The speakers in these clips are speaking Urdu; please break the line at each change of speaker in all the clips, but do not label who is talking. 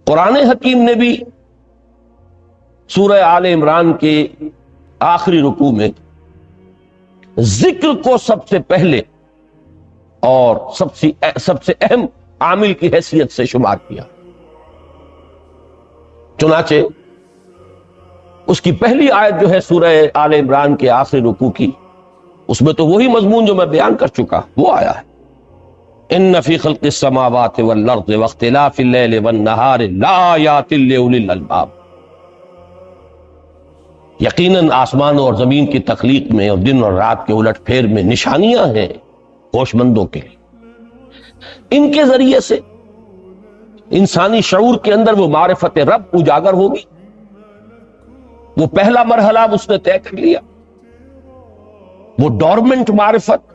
قرآن حکیم نے بھی سورہ آل عمران کے آخری رکوع میں ذکر کو سب سے پہلے اور سب سے اہم عامل کی حیثیت سے شمار کیا. چنانچہ اس کی پہلی آیت جو ہے سورہ آل عمران کے آخری رکوع کی، اس میں تو وہی مضمون جو میں بیان کر چکا وہ آیا ہے. ان فی خلق السماوات والارض واختلاف اللیل والنہار لآیات لأولی الالباب. یقیناً آسمان اور زمین کی تخلیق میں اور دن اور رات کے الٹ پھیر میں نشانیاں ہیں ہوش مندوں کے لیے. ان کے ذریعے سے انسانی شعور کے اندر وہ معرفت رب اجاگر ہوگی. وہ پہلا مرحلہ اس نے طے کر لیا، وہ ڈورمنٹ معرفت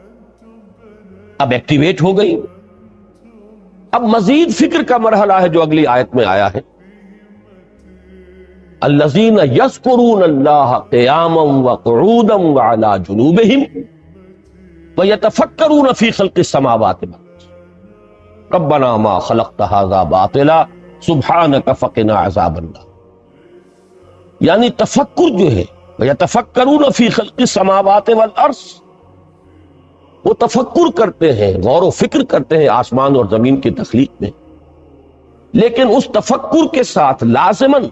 اب ایکٹیویٹ ہو گئی. اب مزید فکر کا مرحلہ ہے جو اگلی آیت میں آیا ہے، الذین یذکرون اللہ قیاما وقعودا وعلی جنوبہم ویتفکرون فی خلق السماوات والارض ربنا ما خلقت ھذا باطلا سبحانک فقنا عذاب النار. یعنی تفکر جو ہے ویتفکرون فی خلق السماوات والارض، وہ تفکر کرتے ہیں، غور و فکر کرتے ہیں آسمان اور زمین کی تخلیق میں، لیکن اس تفکر کے ساتھ لازماً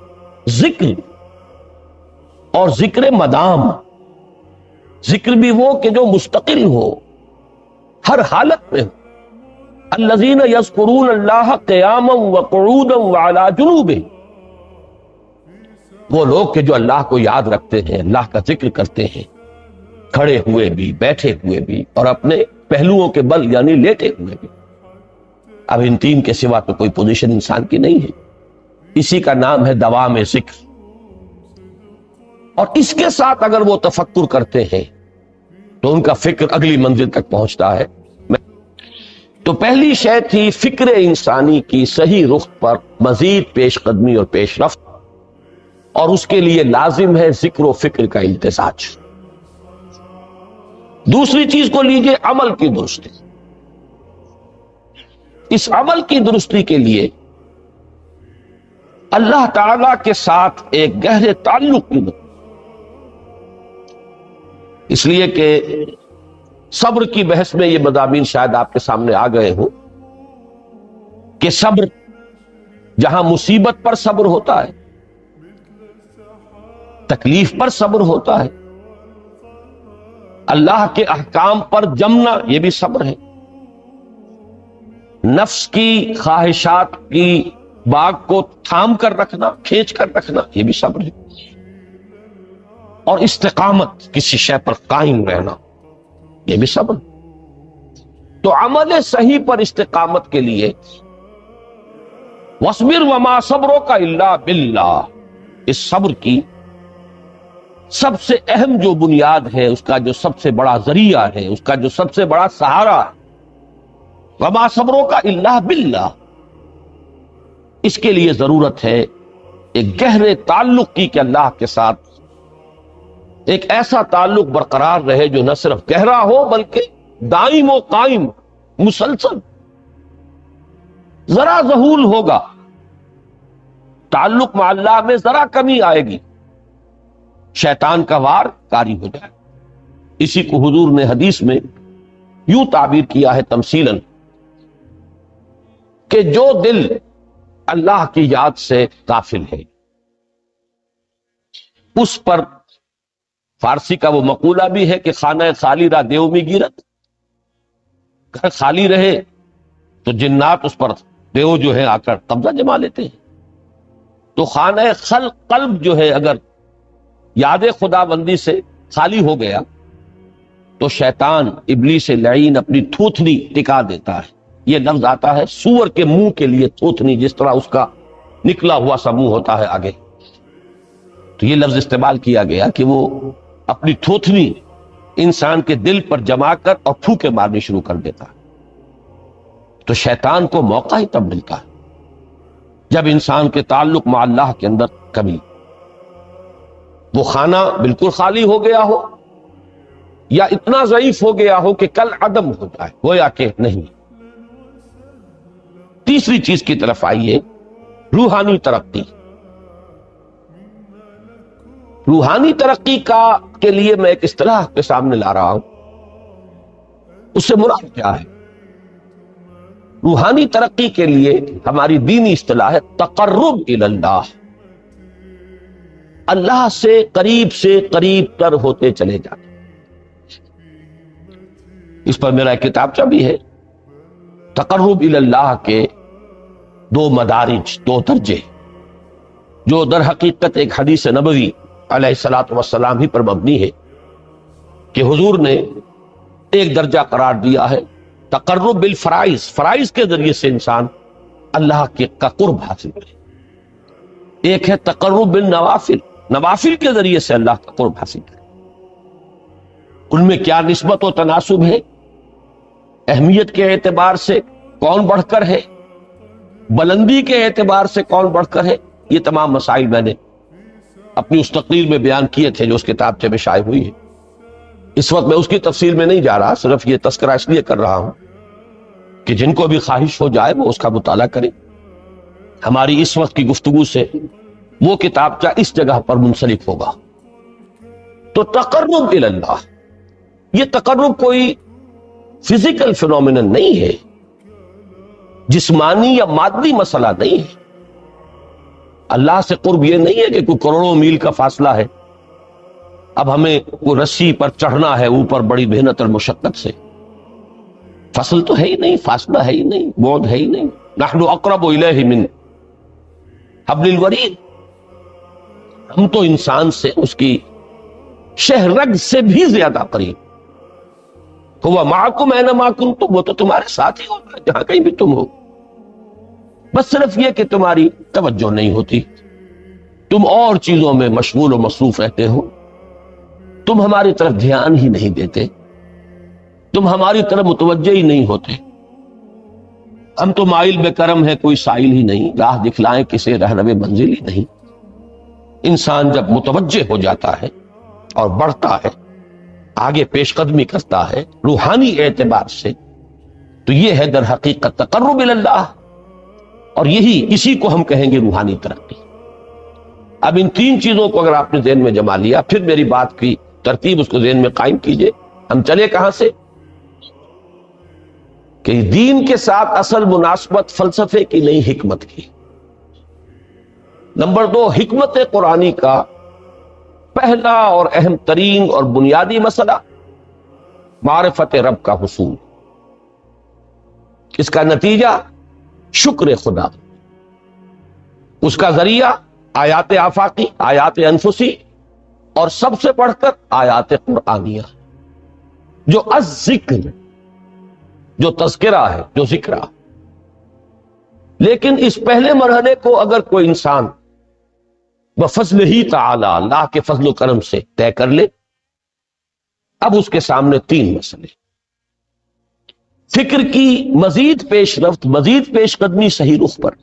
ذکر اور ذکر مدام. ذکر بھی وہ کہ جو مستقل ہو، ہر حالت میں ہو. الذین یذکرون اللہ قیاما وقعودا وعلی جنوبہم، وہ لوگ کہ جو اللہ کو یاد رکھتے ہیں، اللہ کا ذکر کرتے ہیں، کھڑے ہوئے بھی، بیٹھے ہوئے بھی، اور اپنے پہلوؤں کے بل یعنی لیٹے ہوئے بھی. اب ان تین کے سوا تو کوئی پوزیشن انسان کی نہیں ہے. اسی کا نام ہے دوام ذکر. اور اس کے ساتھ اگر وہ تفکر کرتے ہیں تو ان کا فکر اگلی منزل تک پہنچتا ہے. تو پہلی شے تھی فکر انسانی کی صحیح رخ پر مزید پیش قدمی اور پیش رفت، اور اس کے لیے لازم ہے ذکر و فکر کا امتزاج. دوسری چیز کو لیجئے عمل کی درستی. اس عمل کی درستی کے لیے اللہ تعالی کے ساتھ ایک گہرے تعلق کی ضرورت، اس لیے کہ صبر کی بحث میں یہ مضامین شاید آپ کے سامنے آ گئے ہوں کہ صبر، جہاں مصیبت پر صبر ہوتا ہے، تکلیف پر صبر ہوتا ہے، اللہ کے احکام پر جمنا یہ بھی صبر ہے، نفس کی خواہشات کی باغ کو تھام کر رکھنا، کھینچ کر رکھنا یہ بھی صبر ہے، اور استقامت کسی شے پر قائم رہنا یہ بھی صبر. تو عمل صحیح پر استقامت کے لیے وَاصْبِرْ وَمَا صَبْرُكَ إِلَّا بِاللَّهِ، اس صبر کی سب سے اہم جو بنیاد ہے، اس کا جو سب سے بڑا ذریعہ ہے، اس کا جو سب سے بڑا سہارا ہے، وَمَا صَبْرُكَ إِلَّا بِاللَّهِ. اس کے لیے ضرورت ہے ایک گہرے تعلق کی کہ اللہ کے ساتھ ایک ایسا تعلق برقرار رہے جو نہ صرف گہرا ہو بلکہ دائم و قائم، مسلسل. ذرا ظہول ہوگا، تعلق مع اللہ میں ذرا کمی آئے گی، شیطان کا وار کاری ہو جائے. اسی کو حضور نے حدیث میں یوں تعبیر کیا ہے تمثیلاً کہ جو دل اللہ کی یاد سے غافل ہے اس پر، فارسی کا وہ مقولہ بھی ہے کہ خانہ خالی را دیو میں گیرت، گھر خالی رہے تو جنات اس پر دیو جو ہے آ کر قبضہ جما لیتے ہیں. تو خانہ قلب جو ہے اگر یاد خدا بندی سے خالی ہو گیا تو شیطان ابلیس لعین اپنی تھوتنی ٹکا دیتا ہے. یہ لفظ آتا ہے سور کے منہ کے لیے تھوتنی، جس طرح اس کا نکلا ہوا سا منہ ہوتا ہے آگے، تو یہ لفظ استعمال کیا گیا کہ وہ اپنی تھوتنی انسان کے دل پر جما کر اور پھوکے مارنی شروع کر دیتا ہے. تو شیطان کو موقع ہی تب ملتا ہے جب انسان کے تعلق مع اللہ کے اندر کمی، وہ خانہ بالکل خالی ہو گیا ہو یا اتنا ضعیف ہو گیا ہو کہ کل عدم ہو جائے، گویا کہ نہیں. تیسری چیز کی طرف آئیے روحانی ترقی، روحانی ترقی کے لیے میں ایک اصطلاح کے سامنے لا رہا ہوں، اس سے مراد کیا ہے؟ روحانی ترقی کے لیے ہماری دینی اصطلاح ہے تقرب الی اللہ، اللہ سے قریب تر ہوتے چلے جاتے۔ اس پر میرا ایک کتابچہ بھی ہے، تقرب الی اللہ کے 2 مدارج، 2 درجے، جو در حقیقت ایک حدیث نبوی علیہ الصلوۃ والسلام ہی پر مبنی ہے کہ حضور نے ایک درجہ قرار دیا ہے تقرب بالفرائض، فرائض کے ذریعے سے انسان اللہ کا قرب حاصل کرے۔ ایک ہے تقرب بالنوافل، نوافل کے ذریعے سے اللہ کا قرب حاصل کرے۔ ان میں کیا نسبت و تناسب ہے، اہمیت کے اعتبار سے کون بڑھ کر ہے، بلندی کے اعتبار سے کون بڑھ کر ہے، یہ تمام مسائل میں نے اپنی اس تقریر میں بیان کیے تھے جو اس کتابچے میں شائع ہوئی ہے۔ اس وقت میں اس کی تفصیل میں نہیں جا رہا، صرف یہ تذکرہ اس لیے کر رہا ہوں کہ جن کو بھی خواہش ہو جائے وہ اس کا مطالعہ کریں۔ ہماری اس وقت کی گفتگو سے وہ کتابچہ اس جگہ پر منسلک ہوگا۔ تو تقرب الی اللہ، یہ تقرب کوئی فزیکل فینومینن نہیں ہے، جسمانی یا مادی مسئلہ نہیں ہے۔ اللہ سے قرب یہ نہیں ہے کہ کوئی کروڑوں میل کا فاصلہ ہے، اب ہمیں وہ رسی پر چڑھنا ہے اوپر بڑی محنت اور مشقت سے۔ فصل تو ہے ہی نہیں، فاصلہ ہے ہی نہیں، بعد ہے ہی نہیں۔ نحن اقرب الیہ من حبل الورید، ہم تو انسان سے اس کی شہرگ سے بھی زیادہ قریب۔ ہوا معکم اینما کنتم، وہ تو تمہارے ساتھ ہی ہوتا ہے جہاں کہیں بھی تم ہو، بس صرف یہ کہ تمہاری توجہ نہیں ہوتی، تم اور چیزوں میں مشغول و مصروف رہتے ہو، تم ہماری طرف دھیان ہی نہیں دیتے، تم ہماری طرف متوجہ ہی نہیں ہوتے۔ ہم تو مائل بے کرم ہے، کوئی سائل ہی نہیں، راہ دکھلائیں کسے رہنم منزل ہی نہیں۔ انسان جب متوجہ ہو جاتا ہے اور بڑھتا ہے، آگے پیش قدمی کرتا ہے روحانی اعتبار سے، تو یہ ہے در حقیقت تقرب الی اللہ، اور اسی کو ہم کہیں گے روحانی ترقی۔ اب ان 3 چیزوں کو اگر آپ نے ذہن میں جما لیا، پھر میری بات کی ترتیب اس کو ذہن میں قائم کیجئے۔ ہم چلے کہاں سے؟ کہ دین کے ساتھ اصل مناسبت فلسفے کی نہیں، حکمت کی۔ نمبر 2، حکمت قرآنی کا پہلا اور اہم ترین اور بنیادی مسئلہ معرفت رب کا حصول، اس کا نتیجہ شکر خدا، اس کا ذریعہ آیات آفاقی، آیات انفسی، اور سب سے بڑھ کر آیات قرآنیہ، جو الذکر، جو تذکرہ ہے، جو ذکرہ۔ لیکن اس پہلے مرحلے کو اگر کوئی انسان بفضل ہی تعالی، اللہ کے فضل و کرم سے طے کر لے، اب اس کے سامنے 3 مسئلے، فکر کی مزید پیش رفت، مزید پیش قدمی صحیح رخ پر،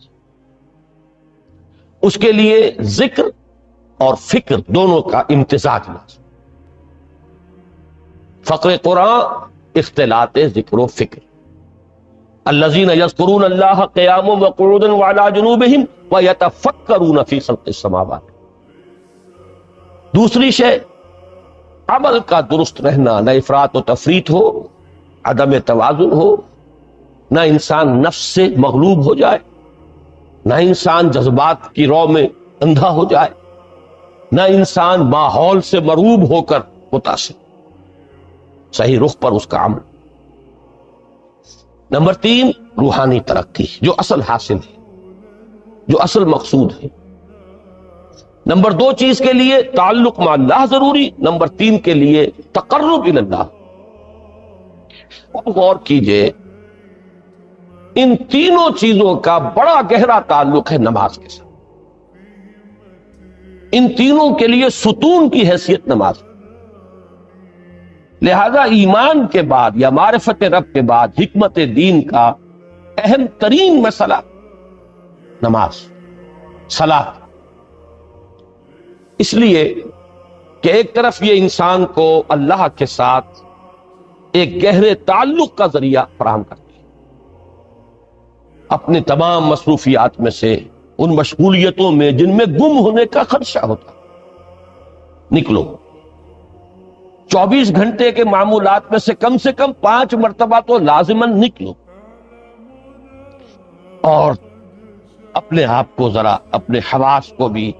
اس کے لیے ذکر اور فکر دونوں کا امتزاج لازم۔ فقر قرآن اختلاط ذکر و فکر، الذین یذکرون اللہ قیاما وقعودا وعلی جنوبہم ویتفکرون فی خلق السماوات۔ دوسری شے، عمل کا درست رہنا، نہ افراط و تفریط ہو، عدم توازن ہو، نہ انسان نفس سے مغلوب ہو جائے، نہ انسان جذبات کی رو میں اندھا ہو جائے، نہ انسان ماحول سے مرعوب ہو کر متاثر، صحیح رخ پر اس کا عمل۔ نمبر 3، روحانی ترقی، جو اصل حاصل ہے، جو اصل مقصود ہے۔ نمبر 2 چیز کے لیے تعلق مع اللہ ضروری، نمبر 3 کے لیے تقرب الی اللہ۔ اب غور کیجئے، ان تینوں چیزوں کا بڑا گہرا تعلق ہے نماز کے ساتھ۔ ان تینوں کے لیے ستون کی حیثیت نماز، لہذا ایمان کے بعد یا معرفت رب کے بعد حکمت دین کا اہم ترین مسئلہ نماز، صلاۃ۔ اس لیے کہ ایک طرف یہ انسان کو اللہ کے ساتھ ایک گہرے تعلق کا ذریعہ فراہم کرتی ہے، اپنے تمام مصروفیات میں سے ان مشغولیتوں میں جن میں گم ہونے کا خدشہ ہوتا، نکلو۔ 24 گھنٹے کے معمولات میں سے کم 5 مرتبہ تو لازماً نکلو، اور اپنے آپ کو ذرا، اپنے حواس کو بھی،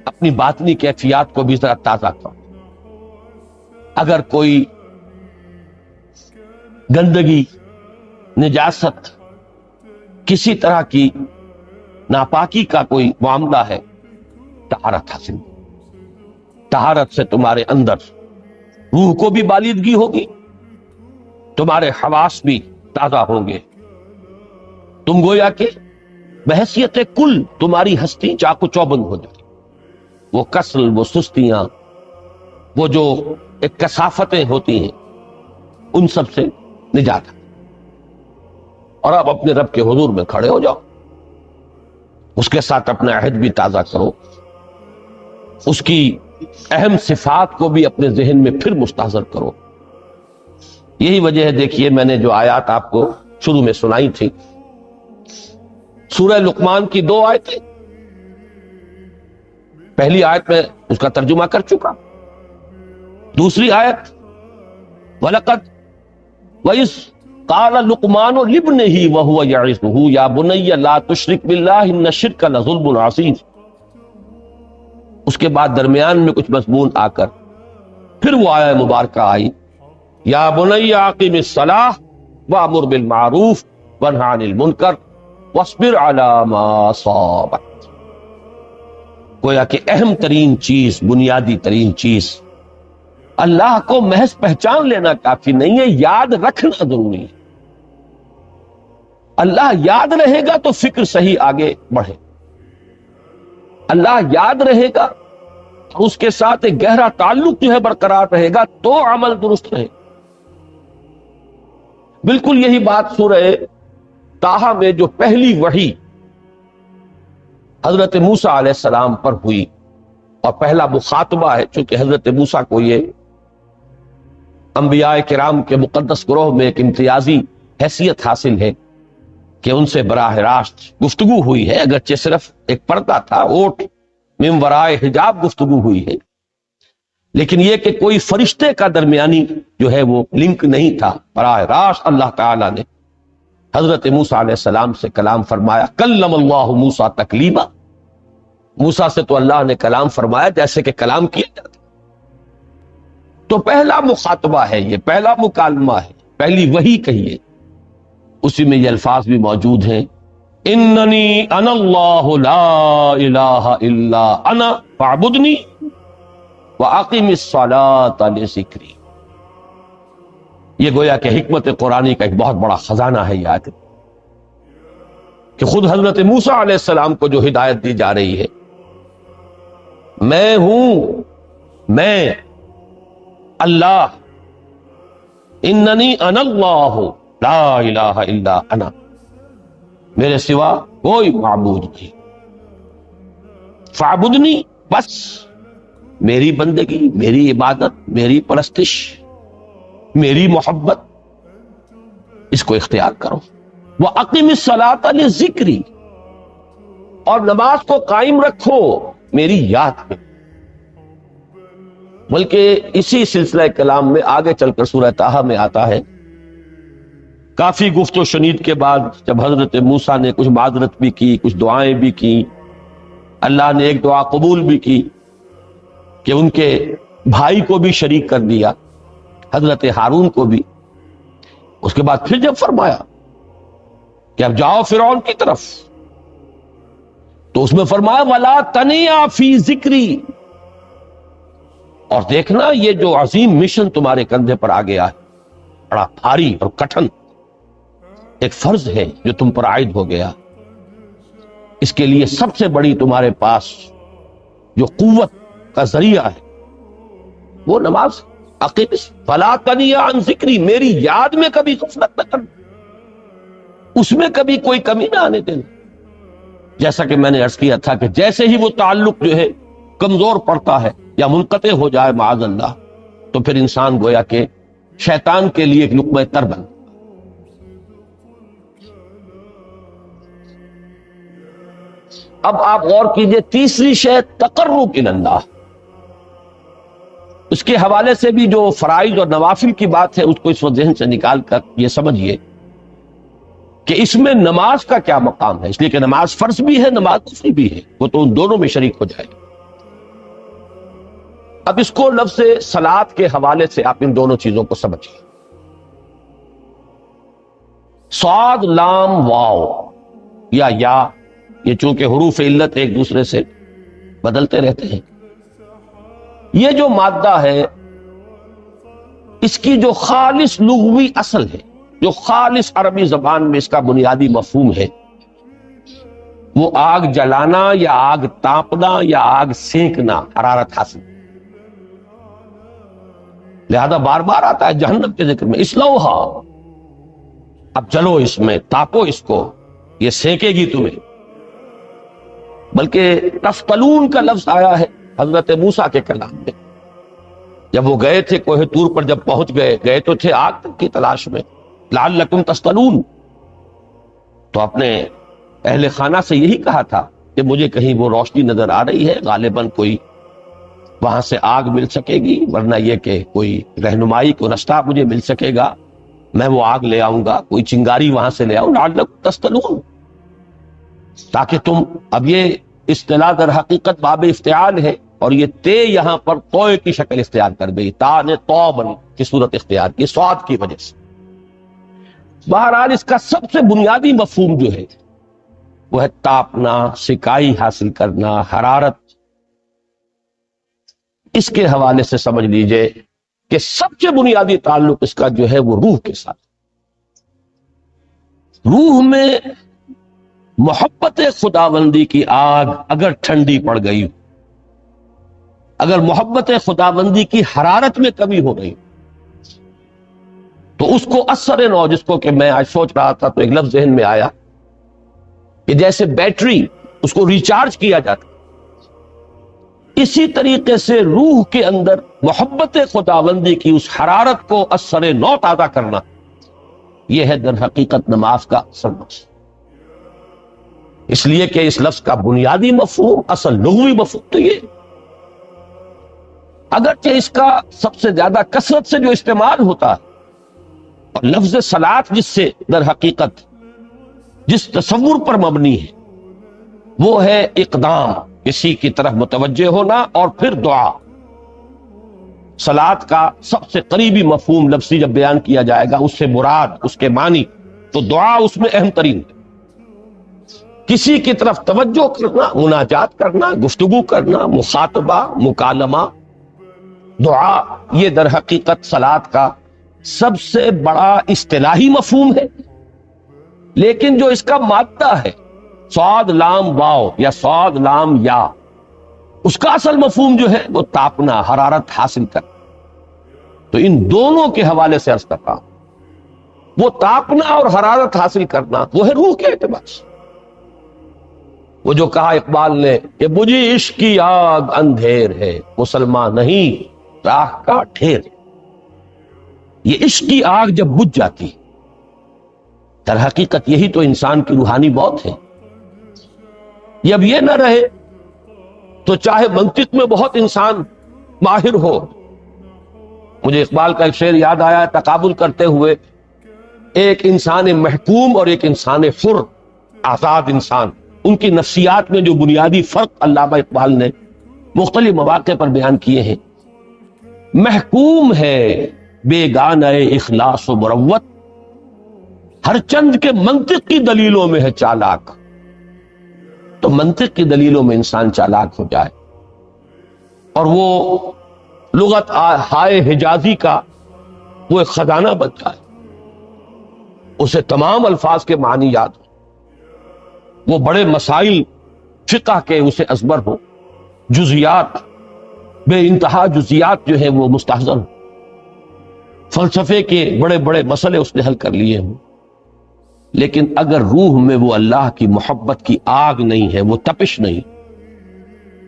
اپنی باطنی کیفیات کو بھی ذرا تازہ کرو۔ اگر کوئی گندگی، نجاست، کسی طرح کی ناپاکی کا کوئی معاملہ ہے، طہارت حاصل۔ طہارت سے تمہارے اندر روح کو بھی بالیدگی ہوگی، تمہارے حواس بھی تازہ ہوں گے، تم گویا کہ بحیثیت کل تمہاری ہستی چاق و چوبند ہو جائے، وہ کسل، وہ سستیاں، وہ جو ایک کثافتیں ہوتی ہیں، ان سب سے نجات ہے۔ اور اب اپنے رب کے حضور میں کھڑے ہو جاؤ، اس کے ساتھ اپنا عہد بھی تازہ کرو، اس کی اہم صفات کو بھی اپنے ذہن میں پھر مستحضر کرو۔ یہی وجہ ہے، دیکھیے میں نے جو آیات آپ کو شروع میں سنائی تھی، سورہ لقمان کی 2 آیتیں، پہلی آیت میں اس کا ترجمہ کر چکا، دوسری آیت وَلَقَدْ وَإِذْ قَالَ لُقْمَانُ لِابْنِهِ وَهُوَ يَعِظُهُ يَا بُنَيَّ لَا تُشْرِكْ بِاللَّهِ إِنَّ الشِّرْكَ لَظُلْمٌ عَظِيمٌ۔ اس کے بعد درمیان میں کچھ مضمون آ کر پھر وہ آیہ مبارکہ آئی، یا بنی اقیم الصلاۃ وامر بالمعروف وانہ عن المنکر واصبر علی ما اصابک۔ گویا کہ اہم ترین چیز، بنیادی ترین چیز، اللہ کو محض پہچان لینا کافی نہیں ہے، یاد رکھنا ضروری ہے۔ اللہ یاد رہے گا تو فکر صحیح آگے بڑھے، اللہ یاد رہے گا، اس کے ساتھ ایک گہرا تعلق جو ہے برقرار رہے گا تو عمل درست رہے گا۔ بالکل یہی بات سورہ طٰہٰ میں جو پہلی وحی حضرت موسیٰ علیہ السلام پر ہوئی، اور پہلا مخاطبہ ہے، چونکہ حضرت موسیٰ کو یہ انبیاء کرام کے مقدس گروہ میں ایک امتیازی حیثیت حاصل ہے کہ ان سے براہ راست گفتگو ہوئی ہے، اگرچہ صرف ایک پردہ تھا، اوٹ من ورائے حجاب گفتگو ہوئی ہے، لیکن یہ کہ کوئی فرشتے کا درمیانی جو ہے وہ لنک نہیں تھا، براہ راست اللہ تعالیٰ نے حضرت موسیٰ علیہ السلام سے کلام فرمایا۔ کلم اللہ موسیٰ تکلیما، موسیٰ سے تو اللہ نے کلام فرمایا جیسے کہ کلام کیا جاتا۔ تو پہلا مخاطبہ ہے، یہ پہلا مکالمہ ہے، پہلی وحی کہیے، اسی میں یہ الفاظ بھی موجود ہیں، اننی انا اللہ لا الہ الا انا فاعبدنی واقم الصلاۃ لذکری۔ یہ گویا کہ حکمت قرآنی کا ایک بہت بڑا خزانہ ہے یہ آیت، کہ خود حضرت موسیٰ علیہ السلام کو جو ہدایت دی جا رہی ہے، میں ہوں، میں اللہ، اننی انا اللہ لا الہ الا انا، میرے سوا کوئی معبود نہیں، فاعبدنی، بس میری بندگی، میری عبادت، میری پرستش، میری محبت، اس کو اختیار کرو۔ وَأَقِمِ الصَّلَاةَ لِذِكْرِي، اور نماز کو قائم رکھو میری یاد میں۔ بلکہ اسی سلسلہ کلام میں آگے چل کر سورہ طٰہٰ میں آتا ہے، کافی گفت و شنید کے بعد جب حضرت موسیٰ نے کچھ معذرت بھی کی، کچھ دعائیں بھی کی، اللہ نے ایک دعا قبول بھی کی کہ ان کے بھائی کو بھی شریک کر دیا، حضرت ہارون کو بھی۔ اس کے بعد پھر جب فرمایا کہ اب جاؤ فرعون کی طرف، تو اس میں فرمایا وَلَا تَنِيَا فِي ذِكْرِي، اور دیکھنا یہ جو عظیم مشن تمہارے کندھے پر آ گیا ہے، بڑا بھاری اور کٹھن ایک فرض ہے جو تم پر عائد ہو گیا، اس کے لیے سب سے بڑی تمہارے پاس جو قوت کا ذریعہ ہے وہ نماز۔ عقیم فلا تنیا عن ذکری، میری یاد میں کبھی غفلت نہ کرنا، اس میں کبھی کوئی کمی نہ آنے دینا۔ جیسا کہ میں نے عرض کیا تھا کہ جیسے ہی وہ تعلق جو ہے کمزور پڑتا ہے یا منقطع ہو جائے معاذ اللہ، تو پھر انسان گویا کہ شیطان کے لیے ایک لقمہ تر بن۔ اب آپ غور کیجئے، تیسری شے تقرب الی اللہ، اس کے حوالے سے بھی جو فرائض اور نوافل کی بات ہے اس کو اس وقت ذہن سے نکال کر یہ سمجھیے کہ اس میں نماز کا کیا مقام ہے، اس لیے کہ نماز فرض بھی ہے، نماز نفل بھی ہے، وہ تو ان دونوں میں شریک ہو جائے گا۔ اب اس کو لفظ صلاۃ کے حوالے سے آپ ان دونوں چیزوں کو سمجھیے۔ صاد لام واو یا یہ چونکہ حروف علت ایک دوسرے سے بدلتے رہتے ہیں، یہ جو مادہ ہے اس کی جو خالص لغوی اصل ہے، جو خالص عربی زبان میں اس کا بنیادی مفہوم ہے، وہ آگ جلانا یا آگ تاپنا یا آگ سینکنا، حرارت حاصل۔ لہذا بار بار آتا ہے جہنم کے ذکر میں، اسلوہا، اب جلو اس میں، تاپو اس کو، یہ سینکے گی تمہیں۔ بلکہ تفتلون کا لفظ آیا ہے حضرت موسیٰ کے کلام میں، جب وہ گئے تھے کوہ طور پر، جب پہنچ گئے تو تھے آگ کی تلاش میں، لعلکم تستلون، تو اپنے اہل خانہ سے یہی کہا تھا کہ مجھے کہیں وہ روشنی نظر آ رہی ہے، غالباً کوئی وہاں سے آگ مل سکے گی، ورنہ یہ کہ کوئی رہنمائی کو رستہ مجھے مل سکے گا، میں وہ آگ لے آؤں گا، کوئی چنگاری وہاں سے لے آؤں، لعلکم تستلون، تاکہ تم، اب یہ اصطلاح در حقیقت باب افتعال ہے، اور یہ تے یہاں پر توئے کی شکل اختیار کر گئی، تا نے توبن کی صورت اختیار کی سواد کی وجہ سے۔ بہرحال اس کا سب سے بنیادی مفہوم جو ہے وہ ہے تاپنا، سکائی حاصل کرنا، حرارت۔ اس کے حوالے سے سمجھ لیجئے کہ سب سے بنیادی تعلق اس کا جو ہے وہ روح کے ساتھ۔ روح میں محبت خداوندی کی آگ اگر ٹھنڈی پڑ گئی، اگر محبت خداوندی کی حرارت میں کمی ہو رہی، تو اس کو اثر نو، جس کو کہ میں آج سوچ رہا تھا تو ایک لفظ ذہن میں آیا کہ جیسے بیٹری اس کو ریچارج کیا جاتا، اسی طریقے سے روح کے اندر محبت خداوندی کی اس حرارت کو اثر نو تازہ کرنا، یہ ہے در حقیقت نماز کا اصل مقصد۔ اس لیے کہ اس لفظ کا بنیادی مفہوم، اصل لغوی مفہوم تو یہ، اگرچہ اس کا سب سے زیادہ کثرت سے جو استعمال ہوتا ہے، اور لفظ صلاۃ جس سے در حقیقت جس تصور پر مبنی ہے وہ ہے اقدام، کسی کی طرف متوجہ ہونا اور پھر دعا۔ صلاۃ کا سب سے قریبی مفہوم لفظی جب بیان کیا جائے گا، اس سے مراد، اس کے معنی، تو دعا اس میں اہم ترین ہے۔ کسی کی طرف توجہ کرنا، مناجات کرنا، گفتگو کرنا، مخاطبہ، مکالمہ، دعا، یہ در حقیقت صلاۃ کا سب سے بڑا اصطلاحی مفہوم ہے۔ لیکن جو اس کا مادہ ہے، صاد لام واو یا صاد لام یا، اس کا اصل مفہوم جو ہے وہ تاپنا، حرارت حاصل کرنا۔ تو ان دونوں کے حوالے سے عرض کرتا ہوں، وہ تاپنا اور حرارت حاصل کرنا وہ ہے روح کے اعتبار سے۔ وہ جو کہا اقبال نے کہ مجھے عشق کی آگ اندھیر ہے، مسلمان نہیں راہ کا ڈھیر۔ یہ عشق کی آگ جب بجھ جاتی، در حقیقت یہی تو انسان کی روحانی موت ہے۔ یہ اب یہ نہ رہے تو چاہے منطق میں بہت انسان ماہر ہو۔ مجھے اقبال کا ایک شعر یاد آیا، تقابل کرتے ہوئے ایک انسان محکوم اور ایک انسان حر، آزاد انسان، ان کی نفسیات میں جو بنیادی فرق علامہ اقبال نے مختلف مواقع پر بیان کیے ہیں۔ محکوم ہے بیگانہ اخلاص و مروت، ہر چند کے منطق کی دلیلوں میں ہے چالاک۔ تو منطق کی دلیلوں میں انسان چالاک ہو جائے اور وہ لغت ہائے حجازی کا وہ ایک خزانہ بن جائے، اسے تمام الفاظ کے معنی یاد ہو، وہ بڑے مسائل فقہ کے اسے ازبر ہو، جزیات، بے انتہا جزیات جو ہیں وہ مستحضر ہوں، فلسفے کے بڑے بڑے مسئلے اس نے حل کر لیے ہوں، لیکن اگر روح میں وہ اللہ کی محبت کی آگ نہیں ہے، وہ تپش نہیں،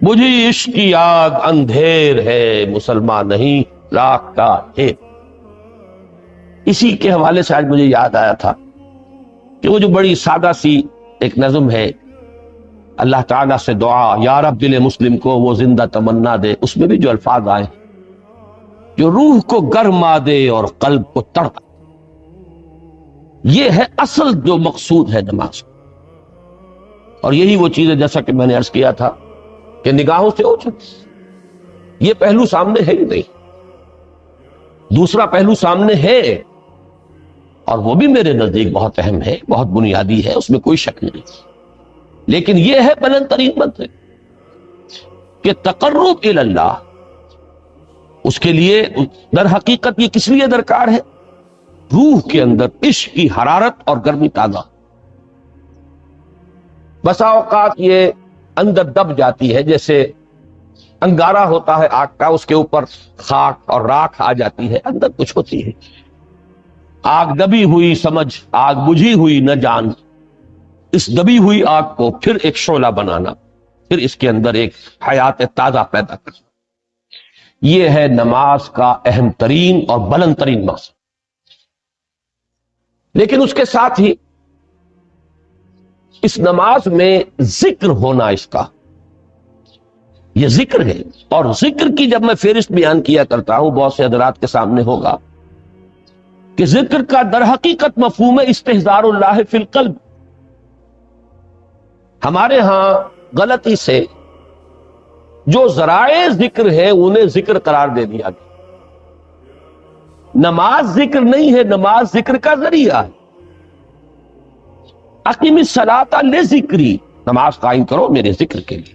مجھے عشق کی آگ اندھیر ہے، مسلمان نہیں راہ کا ہے۔ اسی کے حوالے سے آج مجھے یاد آیا تھا کہ وہ جو بڑی سادہ سی ایک نظم ہے اللہ تعالیٰ سے دعا، یا رب دل مسلم کو وہ زندہ تمنا دے، اس میں بھی جو الفاظ آئے جو روح کو گرما دے اور قلب کو تڑپا، یہ ہے اصل جو مقصود ہے نماز۔ اور یہی وہ چیز ہے جیسا کہ میں نے عرض کیا تھا کہ نگاہوں سے اوجھل، یہ پہلو سامنے ہے ہی نہیں، دوسرا پہلو سامنے ہے اور وہ بھی میرے نزدیک بہت اہم ہے، بہت بنیادی ہے، اس میں کوئی شک نہیں، لیکن یہ ہے بلند ترین منزل کہ تقرب الی اللہ، اس کے لیے در حقیقت یہ کس لیے درکار ہے؟ روح کے اندر عشق کی حرارت اور گرمی تازہ۔ بسا اوقات یہ اندر دب جاتی ہے، جیسے انگارہ ہوتا ہے آگ کا، اس کے اوپر خاک اور راکھ آ جاتی ہے، اندر کچھ ہوتی ہے، آگ دبی ہوئی سمجھ، آگ بجھی ہوئی نہ جان، اس دبی ہوئی آگ کو پھر ایک شعلہ بنانا، پھر اس کے اندر ایک حیات تازہ پیدا کرنا، یہ ہے نماز کا اہم ترین اور بلند ترین مقصد۔ لیکن اس کے ساتھ ہی اس نماز میں ذکر ہونا، اس کا یہ ذکر ہے، اور ذکر کی جب میں فہرست بیان کیا کرتا ہوں بہت سے حضرات کے سامنے ہوگا کہ ذکر کا در حقیقت مفہوم ہے استحضار اللہ فی القلب۔ ہمارے ہاں غلطی سے جو ذرائع ذکر ہے انہیں ذکر قرار دے دیا گیا۔ نماز ذکر نہیں ہے، نماز ذکر کا ذریعہ ہے۔ اقیم الصلاۃ لذکری، نماز قائم کرو میرے ذکر کے لیے۔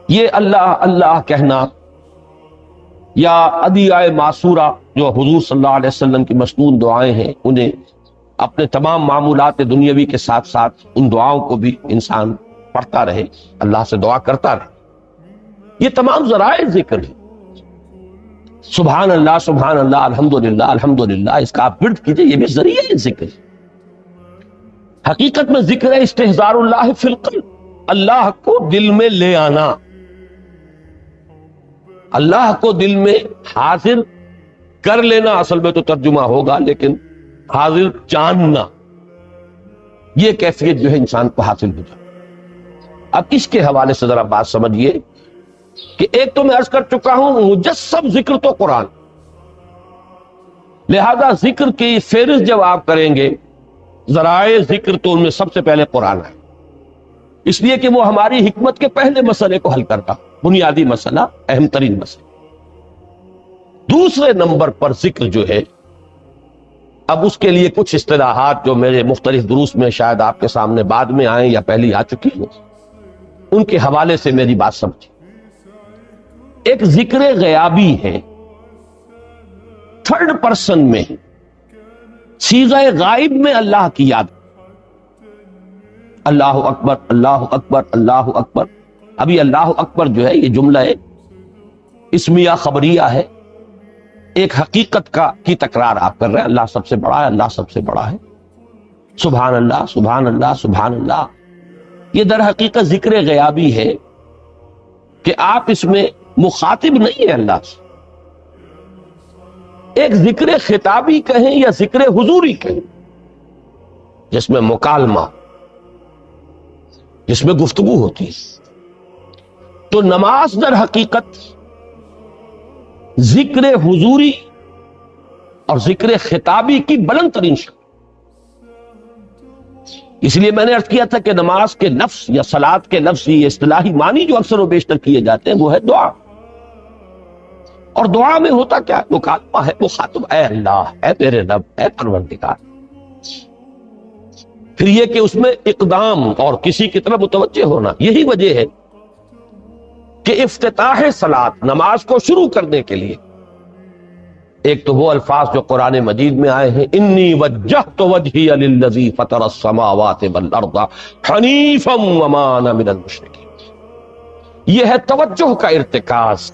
یہ اللہ اللہ کہنا یا ادعیہ معصورہ جو حضور صلی اللہ علیہ وسلم کی مسنون دعائیں ہیں، انہیں اپنے تمام معمولات دنیاوی کے ساتھ ساتھ ان دعاؤں کو بھی انسان پڑھتا رہے، اللہ سے دعا کرتا رہے، یہ تمام ذرائع ذکر ہیں۔ سبحان اللہ سبحان اللہ، الحمدللہ الحمدللہ، اس کا آپ ورد کیجئے، یہ بھی ذریعہ ذکر ہے۔ حقیقت میں ذکر ہے استحضار اللہ فی القلب، اللہ کو دل میں لے آنا، اللہ کو دل میں حاضر کر لینا، اصل میں تو ترجمہ ہوگا، لیکن حاضر جاننا، یہ کیفیت جو ہے انسان کو حاصل ہو جائے۔ اب اس کے حوالے سے ذرا بات سمجھیے کہ ایک تو میں عرض کر چکا ہوں مجسم ذکر تو قرآن، لہذا ذکر کی فہرست جب آپ کریں گے ذرائع ذکر تو ان میں سب سے پہلے قرآن ہے، اس لیے کہ وہ ہماری حکمت کے پہلے مسئلے کو حل کرتا، بنیادی مسئلہ، اہم ترین مسئلہ۔ دوسرے نمبر پر ذکر جو ہے، اب اس کے لیے کچھ اصطلاحات جو میرے مختلف دروس میں شاید آپ کے سامنے بعد میں آئیں یا پہلی آ چکی ہوں، ان کے حوالے سے میری بات سمجھیں۔ ایک ذکر غیابی ہے، تھرڈ پرسن میں، صیغہ غائب میں اللہ کی یاد، اللہ اکبر اللہ اکبر اللہ اکبر۔ ابھی اللہ اکبر جو ہے یہ جملہ ہے اسمیہ خبریہ ہے، ایک حقیقت کی تکرار آپ کر رہے ہیں، اللہ سب سے بڑا ہے، اللہ سب سے بڑا ہے، سبحان اللہ سبحان اللہ سبحان اللہ۔ یہ در حقیقت ذکر غیابی ہے کہ آپ اس میں مخاطب نہیں ہے اللہ سے، ایک ذکر خطابی کہیں یا ذکر حضوری کہیں، جس میں مکالمہ، جس میں گفتگو ہوتی ہے۔ تو نماز در حقیقت ذکر حضوری اور ذکر خطابی کی بلند ترین شکل۔ اس لیے میں نے عرض کیا تھا کہ نماز کے لفظ یا صلاۃ کے لفظ، یہ اصطلاحی معنی جو اکثر و بیشتر کیے جاتے ہیں وہ ہے دعا، اور دعا میں ہوتا کیا ہے؟ مکالمہ ہے، مخاطب، اے اللہ، اے میرے رب، اے پروردگار۔ پھر یہ کہ اس میں اقدام اور کسی کی طرف متوجہ ہونا، یہی وجہ ہے کہ افتتاح صلاۃ، نماز کو شروع کرنے کے لیے ایک تو وہ الفاظ جو قرآن مجید میں آئے ہیں، انی وجہت وجہی للذی فطر السماوات والارض حنیفا وما انا من المشرکین، یہ ہے توجہ کا ارتکاز،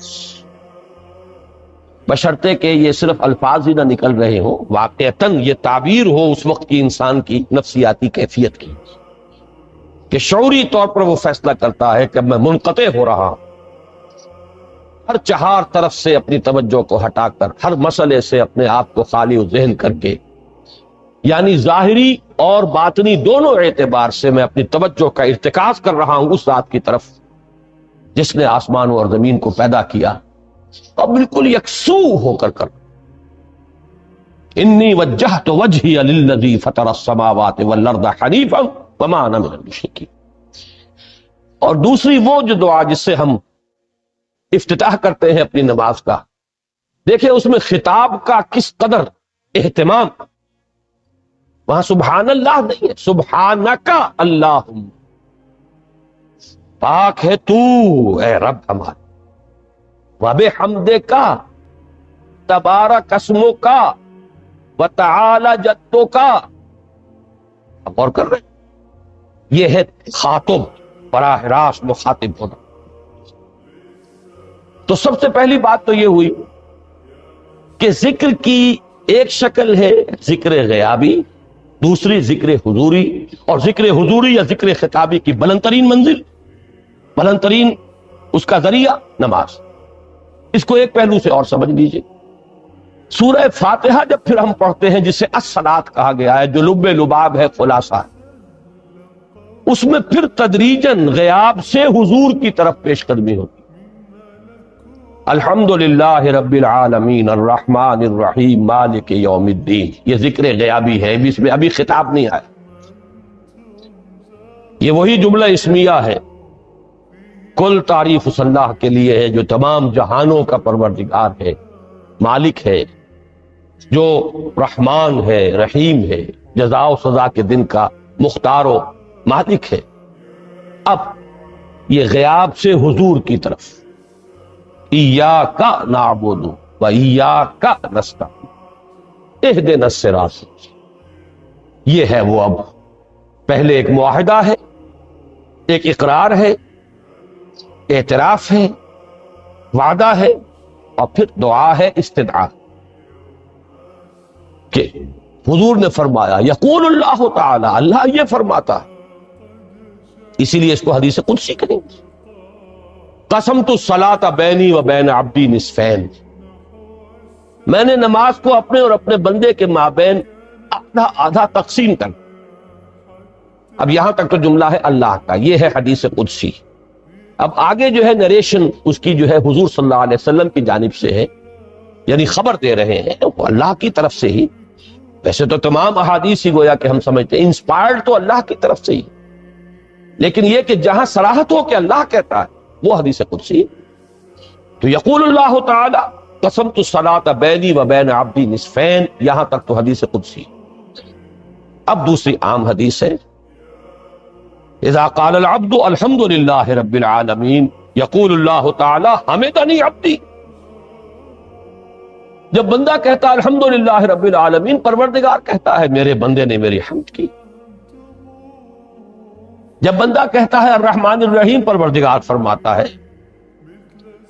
بشرطے کہ یہ صرف الفاظ ہی نہ نکل رہے ہوں، واقعتاً یہ تعبیر ہو اس وقت کی انسان کی نفسیاتی کیفیت کی، کہ شعوری طور پر وہ فیصلہ کرتا ہے کہ میں منقطع ہو رہا ہوں، ہر چہار طرف سے اپنی توجہ کو ہٹا کر، ہر مسئلے سے اپنے آپ کو خالی و ذہن کر کے یعنی ظاہری اور باطنی دونوں اعتبار سے میں اپنی توجہ کا ارتکاز کر رہا ہوں اس ذات کی طرف جس نے آسمانوں اور زمین کو پیدا کیا اور بالکل یکسو ہو کر انی وجہت وجہی للذی فطر السماوات والارض حنیفا وما انا من المشرکین. اور دوسری وہ جو دعا جس سے ہم افتتاح کرتے ہیں اپنی نماز کا، دیکھیں اس میں خطاب کا کس قدر اہتمام. وہاں سبحان اللہ نہیں ہے، سبحانک اللہم، پاک ہے تو اے رب ہمارے، وبحمدک تبارک اسمک وتعالی جدک. اب غور کر رہے ہیں، یہ ہے خاطب، براہ راست مخاطب ہونا. تو سب سے پہلی بات تو یہ ہوئی کہ ذکر کی ایک شکل ہے ذکر غیابی، دوسری ذکر حضوری، اور ذکر حضوری یا ذکر خطابی کی بلند ترین منزل، بلند ترین اس کا ذریعہ نماز. اس کو ایک پہلو سے اور سمجھ لیجئے. سورہ فاتحہ جب پھر ہم پڑھتے ہیں جسے الصلاۃ کہا گیا ہے، جو لب لباب ہے، خلاصہ ہے، اس میں پھر تدریجاً غیاب سے حضور کی طرف پیش قدمی ہوتی. الحمدللہ رب العالمین الرحمن الرحیم مالک یوم الدین، یہ ذکر غیابی ہے، اس میں ابھی خطاب نہیں آیا. یہ وہی جملہ اسمیہ ہے، کل تعریف اس اللہ کے لیے ہے جو تمام جہانوں کا پروردگار ہے، مالک ہے، جو رحمان ہے، رحیم ہے، جزا و سزا کے دن کا مختار و مالک ہے. اب یہ غیاب سے حضور کی طرف، ایاک نعبد و ایاک نستعین اہدنا الصراط، یہ ہے وہ. اب پہلے ایک معاہدہ ہے، ایک اقرار ہے، اعتراف ہے، وعدہ ہے، اور پھر دعا ہے، استدعا. کہ حضور نے فرمایا، یقول اللہ تعالی، اللہ یہ فرماتا ہے، اسی لیے اس کو حدیث قدسی کریں گے. قسمت الصلاۃ بینی و بین عبدی نصفین، میں نے نماز کو اپنے اور اپنے بندے کے مابین آدھا آدھا تقسیم کر. اب یہاں تک تو جملہ ہے اللہ کا، یہ ہے حدیث قدسی. اب آگے جو ہے نریشن اس کی جو ہے حضور صلی اللہ علیہ وسلم کی جانب سے ہے، یعنی خبر دے رہے ہیں وہ اللہ کی طرف سے ہی. ویسے تو تمام احادیث ہی گویا کہ ہم سمجھتے ہیں انسپائرڈ تو اللہ کی طرف سے ہی، لیکن یہ کہ جہاں صراحت ہو کہ اللہ کہتا ہے وہ حدیث قدسی ہے. تو یقول اللہ تعالی قسمت الصلاۃ بینی و بین عبدی نصفین، یہاں تک تو حدیث قدسی. اب دوسری عام حدیث ہے، اذا قال العبد الحمد للہ رب العالمین یقول اللہ تعالی حمدنی عبدی. جب بندہ کہتا ہے الحمدللہ رب العالمین، پروردگار کہتا ہے میرے بندے نے میری حمد کی. جب بندہ کہتا ہے الرحمن الرحیم، پروردگار فرماتا ہے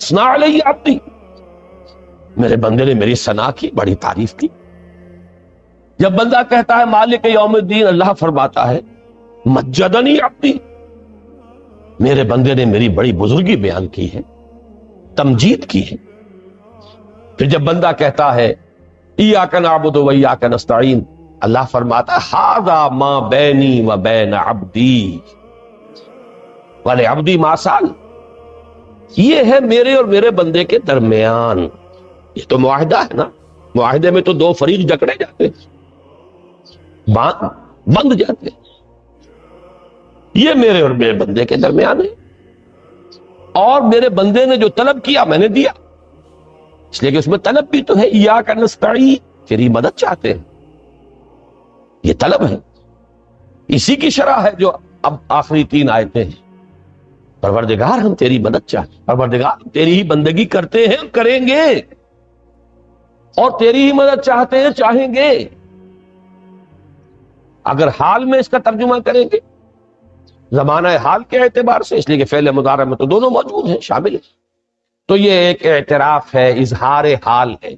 ثنا علی عبدی، میرے بندے نے میری ثنا کی، بڑی تعریف کی. جب بندہ کہتا ہے مالک یوم الدین، اللہ فرماتا ہے مجدنی عبدی، میرے بندے نے میری بڑی بزرگی بیان کی ہے، تمجید کی ہے. پھر جب بندہ کہتا ہے ایاک نعبد و ایاک نستعین، اللہ فرماتا ہے ھذا ما بینی و بین عبدی ولعبدی ما سأل، یہ ہے میرے اور میرے بندے کے درمیان. یہ تو معاہدہ ہے نا، معاہدے میں تو دو فریق جکڑے جاتے ہیں، بند جاتے ہیں. یہ میرے اور میرے بندے کے درمیان ہے، اور میرے بندے نے جو طلب کیا میں نے دیا، اس لیے کہ اس میں طلب بھی تو ہے. ایاک نستعین، تیری مدد چاہتے ہیں، یہ طلب ہے. اسی کی شرح ہے جو اب آخری 3 آیتیں ہیں. پروردگار ہم تیری مدد چاہتے ہیں، پروردگار تیری ہی بندگی کرتے ہیں، کریں گے، اور تیری ہی مدد چاہتے ہیں، چاہیں گے. اگر حال میں اس کا ترجمہ کریں گے، زمانہ حال کے اعتبار سے، اس لیے کہ فعل مضارع میں تو دونوں موجود ہیں، شامل ہیں، تو یہ ایک اعتراف ہے، اظہار حال ہے.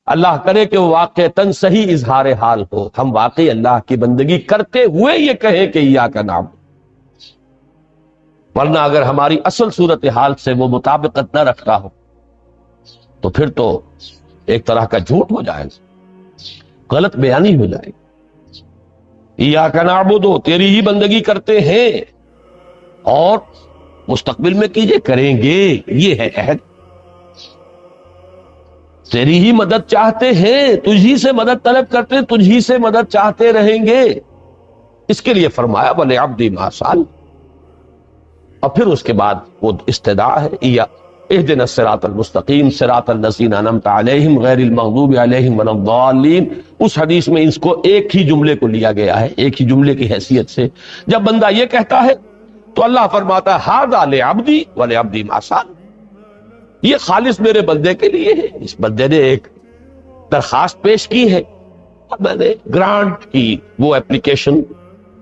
اللہ کرے کہ وہ واقعتاً صحیح اظہار حال ہو، ہم واقعی اللہ کی بندگی کرتے ہوئے یہ کہیں کہ ایاک نعبد. ورنہ اگر ہماری اصل صورت حال سے وہ مطابقت نہ رکھتا ہو تو پھر تو ایک طرح کا جھوٹ ہو جائے گا، غلط بیانی ہو جائے گی. ایاک نعبد، تیری ہی بندگی کرتے ہیں، اور مستقبل میں کیجئے، کریں گے، یہ ہے عہد، تیری ہی مدد چاہتے ہیں، تجھی سے مدد طلب کرتے ہیں، تجھی سے مدد چاہتے رہیں گے، اس کے لیے فرمایا وَلِعَبْدِي مَا سَأَلَ، اور پھر اس کے بعد وہ استدعا ہے، اهدنا الصراط المستقیم صراط الذین انعمت علیہم غیر المغضوب علیہم ولا الضالین۔ اس حدیث میں اس کو ایک ہی جملے کو لیا گیا ہے، ایک ہی جملے کی حیثیت سے۔ جب بندہ یہ کہتا ہے تو اللہ فرماتا ہے ھذا لعبدی ولعبدی ما سأل، یہ خالص میرے بندے کے لیے ہے، اس بندے نے ایک درخواست پیش کی ہے، میں نے گرانٹ کی، وہ اپلیکیشن،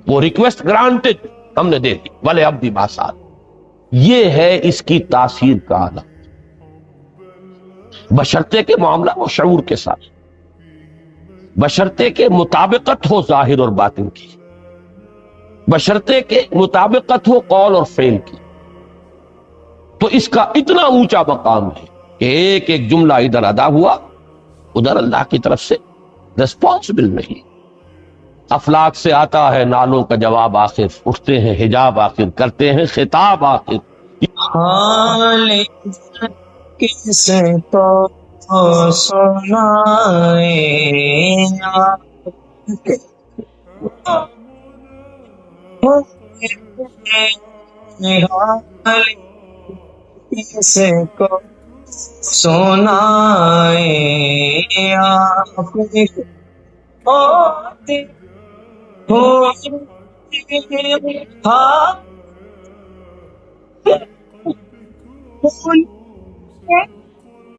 وہ ریکویسٹ گرانٹڈ، ہم نے دے دی، ولعبدی ما سأل۔ یہ ہے اس کی تاثیر کا عالم، بشرطے کے معاملہ و شعور کے ساتھ، بشرطے کے مطابقت ہو ظاہر اور باطن کی، بشرطے کے مطابقت ہو قول اور فعل کی، تو اس کا اتنا اونچا مقام ہے کہ ایک ایک جملہ ادھر ادا ہوا، ادھر اللہ کی طرف سے ریسپانسبل نہیں۔ افلاک سے آتا ہے نالوں کا جواب آخر، اٹھتے ہیں حجاب آخر، کرتے ہیں خطاب آخر۔
حال کس کو سنائیں آپ کے، حال کس کو سنائیں آپ کے، ہوتے ہاں